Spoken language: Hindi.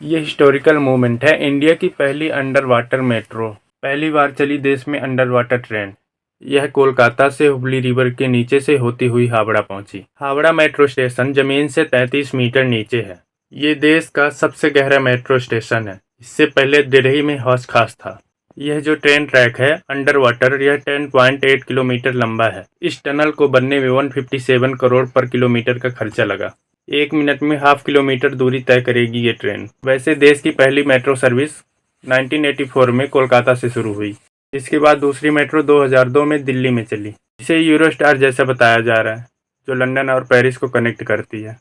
ये हिस्टोरिकल मूवमेंट है। इंडिया की पहली अंडर वाटर मेट्रो, पहली बार चली देश में अंडर वाटर ट्रेन। यह कोलकाता से हुबली रिवर के नीचे से होती हुई हावड़ा पहुंची। हावड़ा मेट्रो स्टेशन जमीन से 33 मीटर नीचे है। ये देश का सबसे गहरा मेट्रो स्टेशन है। इससे पहले दिल्ली में हौज खास था। यह जो ट्रेन ट्रैक है अंडर वाटर, यह 10.8 किलोमीटर लंबा है। इस टनल को बनने में 157 करोड़ पर किलोमीटर का खर्चा लगा। 1 मिनट में हाफ किलोमीटर दूरी तय करेगी ये ट्रेन। वैसे देश की पहली मेट्रो सर्विस 1984 में कोलकाता से शुरू हुई। इसके बाद दूसरी मेट्रो 2002 में दिल्ली में चली। इसे यूरोस्टार जैसा बताया जा रहा है, जो लंदन और पेरिस को कनेक्ट करती है।